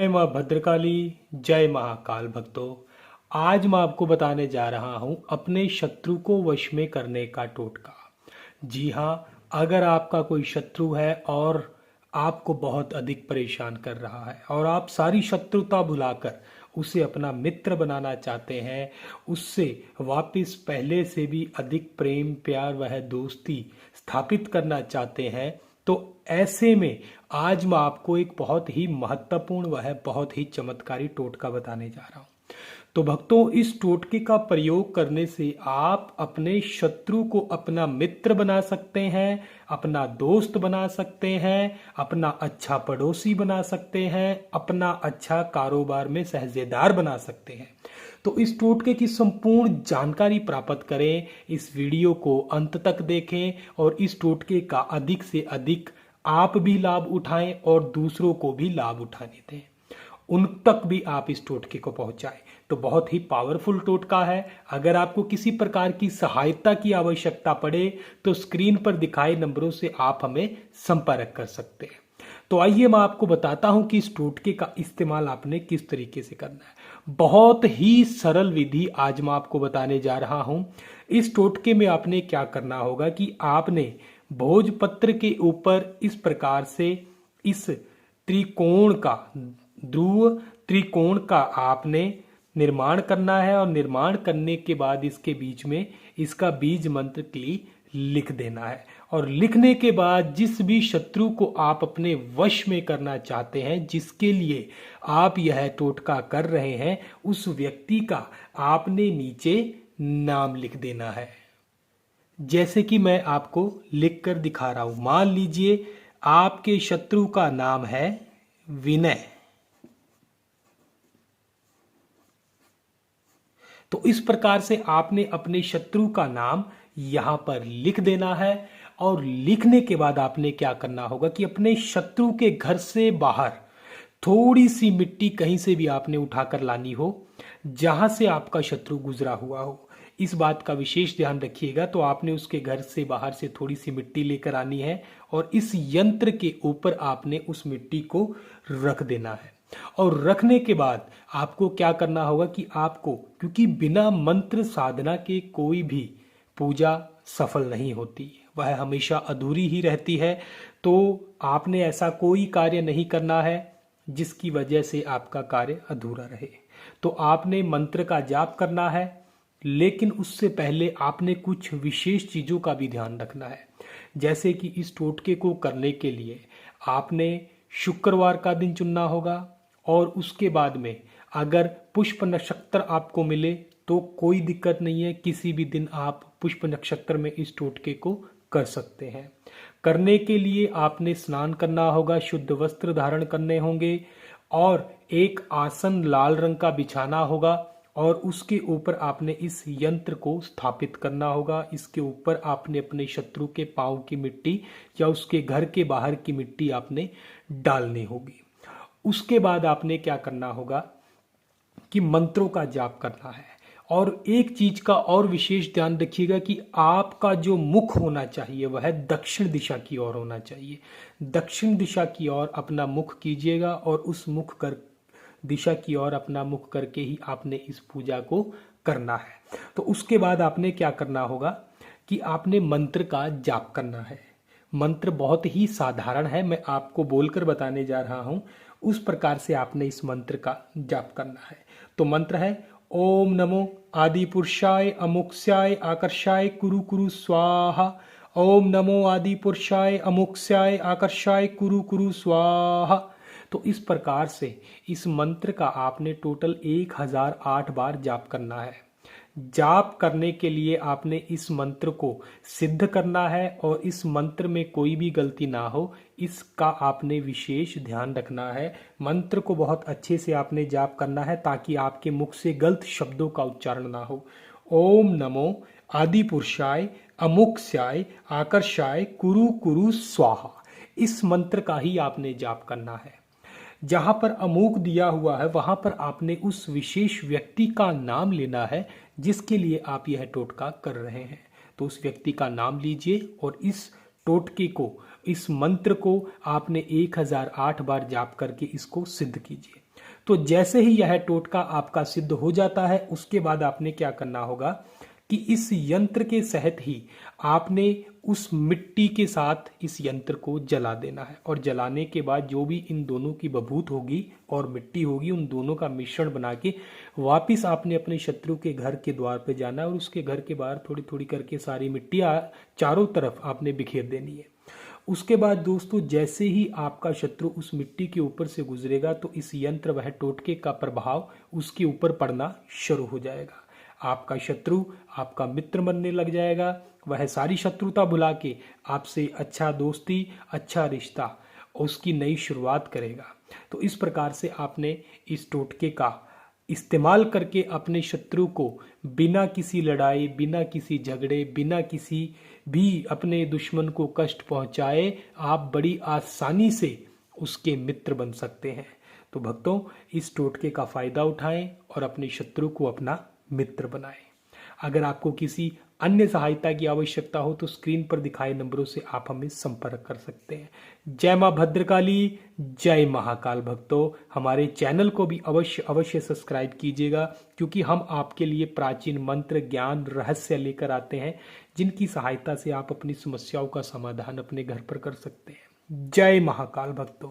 जय माँ भद्रकाली, जय महाकाल भक्तों। आज मैं आपको बताने जा रहा हूँ अपने शत्रु को वश में करने का टोटका। जी हाँ, अगर आपका कोई शत्रु है और आपको बहुत अधिक परेशान कर रहा है और आप सारी शत्रुता भुलाकर उसे अपना मित्र बनाना चाहते हैं, उससे वापस पहले से भी अधिक प्रेम प्यार वह दोस्ती स्थापित करना चाहते हैं, तो ऐसे में आज मैं आपको एक बहुत ही महत्वपूर्ण वह बहुत ही चमत्कारी टोटका बताने जा रहा हूँ। तो भक्तों, इस टोटके का प्रयोग करने से आप अपने शत्रु को अपना मित्र बना सकते हैं, अपना दोस्त बना सकते हैं, अपना अच्छा पड़ोसी बना सकते हैं, अपना अच्छा कारोबार में साझेदार बना सकते हैं। तो इस टोटके की संपूर्ण जानकारी प्राप्त करें, इस वीडियो को अंत तक देखें और इस टोटके का अधिक से अधिक आप भी लाभ उठाएं और दूसरों को भी लाभ उठाने दें, उन तक भी आप इस टोटके को पहुंचाएं। तो बहुत ही पावरफुल टोटका है। अगर आपको किसी प्रकार की सहायता की आवश्यकता पड़े तो स्क्रीन पर दिखाए नंबरों से आप हमें संपर्क कर सकते हैं। तो आइए मैं आपको बताता हूं कि इस टोटके का इस्तेमाल आपने किस तरीके से करना है। बहुत ही सरल विधि आज मैं आपको बताने जा रहा हूं। इस टोटके में आपने क्या करना होगा कि आपने भोजपत्र के ऊपर इस प्रकार से इस त्रिकोण का ध्रुव त्रिकोण का आपने निर्माण करना है और निर्माण करने के बाद इसके बीच में इसका बीज मंत्र की लिख देना है। और लिखने के बाद जिस भी शत्रु को आप अपने वश में करना चाहते हैं, जिसके लिए आप यह टोटका कर रहे हैं, उस व्यक्ति का आपने नीचे नाम लिख देना है। जैसे कि मैं आपको लिख कर दिखा रहा हूं। मान लीजिए आपके शत्रु का नाम है विनय। तो इस प्रकार से आपने अपने शत्रु का नाम यहां पर लिख देना है। और लिखने के बाद आपने क्या करना होगा कि अपने शत्रु के घर से बाहर थोड़ी सी मिट्टी कहीं से भी आपने उठाकर लानी हो जहां से आपका शत्रु गुजरा हुआ हो। इस बात का विशेष ध्यान रखिएगा। तो आपने उसके घर से बाहर से थोड़ी सी मिट्टी लेकर आनी है और इस यंत्र के ऊपर आपने उस मिट्टी को रख देना है। और रखने के बाद आपको क्या करना होगा कि आपको, क्योंकि बिना मंत्र साधना के कोई भी पूजा सफल नहीं होती, वह हमेशा अधूरी ही रहती है। तो आपने ऐसा कोई कार्य नहीं करना है जिसकी वजह से आपका कार्य अधूरा रहे। तो आपने मंत्र का जाप करना है, लेकिन उससे पहले आपने कुछ विशेष चीजों का भी ध्यान रखना है। जैसे कि इस टोटके को करने के लिए आपने शुक्रवार का दिन चुनना होगा और उसके बाद में अगर पुष्प नक्षत्र आपको मिले तो कोई दिक्कत नहीं है, किसी भी दिन आप पुष्प नक्षत्र में इस टोटके को कर सकते हैं। करने के लिए आपने स्नान करना होगा, शुद्ध वस्त्र धारण करने होंगे और एक आसन लाल रंग का बिछाना होगा और उसके ऊपर आपने इस यंत्र को स्थापित करना होगा। इसके ऊपर आपने अपने शत्रु के पांव की मिट्टी या उसके घर के बाहर की मिट्टी आपने डालनी होगी। उसके बाद आपने क्या करना होगा कि मंत्रों का जाप करना है। और एक चीज का और विशेष ध्यान रखिएगा कि आपका जो मुख होना चाहिए वह दक्षिण दिशा की ओर होना चाहिए। दक्षिण दिशा की ओर अपना मुख कीजिएगा और उस मुख कर दिशा की ओर अपना मुख करके ही आपने इस पूजा को करना है। तो उसके बाद आपने क्या करना होगा कि आपने मंत्र का जाप करना है। मंत्र बहुत ही साधारण है, मैं आपको बोलकर बताने जा रहा हूं। उस प्रकार से आपने इस मंत्र का जाप करना है। तो मंत्र है ओम नमो आदि पुरुषाय अमुक्ष्याय आकर्षाय कुरु कुरु स्वाहा। ओम नमो आदि पुरुषाय अमुक्ष्याय आकर्षाय कुरु कुरु स्वाहा। तो इस प्रकार से इस मंत्र का आपने टोटल 1008 बार जाप करना है। जाप करने के लिए आपने इस मंत्र को सिद्ध करना है और इस मंत्र में कोई भी गलती ना हो, इसका आपने विशेष ध्यान रखना है। मंत्र को बहुत अच्छे से आपने जाप करना है ताकि आपके मुख से गलत शब्दों का उच्चारण ना हो। ओम नमो आदि पुरुषाय अमुक्ष्याय आकर्षाय कुरु कुरु स्वाहा, इस मंत्र का ही आपने जाप करना है। जहां पर अमोघ दिया हुआ है वहां पर आपने उस विशेष व्यक्ति का नाम लेना है जिसके लिए आप यह टोटका कर रहे हैं। तो उस व्यक्ति का नाम लीजिए और इस टोटके को, इस मंत्र को आपने 1008 बार जाप करके इसको सिद्ध कीजिए। तो जैसे ही यह टोटका आपका सिद्ध हो जाता है, उसके बाद आपने क्या करना होगा कि इस यंत्र के सहत ही आपने उस मिट्टी के साथ इस यंत्र को जला देना है, और जलाने के बाद जो भी इन दोनों की बभूत होगी और मिट्टी होगी, उन दोनों का मिश्रण बना के वापिस आपने अपने शत्रु के घर के द्वार पे जाना है, और उसके घर के बाहर थोड़ी थोड़ी करके सारी मिट्टी चारों तरफ आपने बिखेर देनी है। उसके बाद दोस्तों, जैसे ही आपका शत्रु उस मिट्टी के ऊपर से गुजरेगा तो इस यंत्र वह टोटके का प्रभाव उसके ऊपर पड़ना शुरू हो जाएगा। आपका शत्रु आपका मित्र बनने लग जाएगा, वह सारी शत्रुता भुला के आपसे अच्छा दोस्ती, अच्छा रिश्ता, उसकी नई शुरुआत करेगा। तो इस प्रकार से आपने इस टोटके का इस्तेमाल करके अपने शत्रु को बिना किसी लड़ाई, बिना किसी झगड़े, बिना किसी भी अपने दुश्मन को कष्ट पहुंचाए आप बड़ी आसानी से उसके मित्र बन सकते हैं। तो भक्तों, इस टोटके का फायदा उठाएं और अपने शत्रु को अपना मित्र बनाएं। अगर आपको किसी अन्य सहायता की आवश्यकता हो तो स्क्रीन पर दिखाए नंबरों से आप हमें संपर्क कर सकते हैं। जय मां भद्रकाली, जय महाकाल। भक्तों, हमारे चैनल को भी अवश्य अवश्य सब्सक्राइब कीजिएगा, क्योंकि हम आपके लिए प्राचीन मंत्र, ज्ञान, रहस्य लेकर आते हैं, जिनकी सहायता से आप अपनी समस्याओं का समाधान अपने घर पर कर सकते हैं। जय महाकाल भक्तों।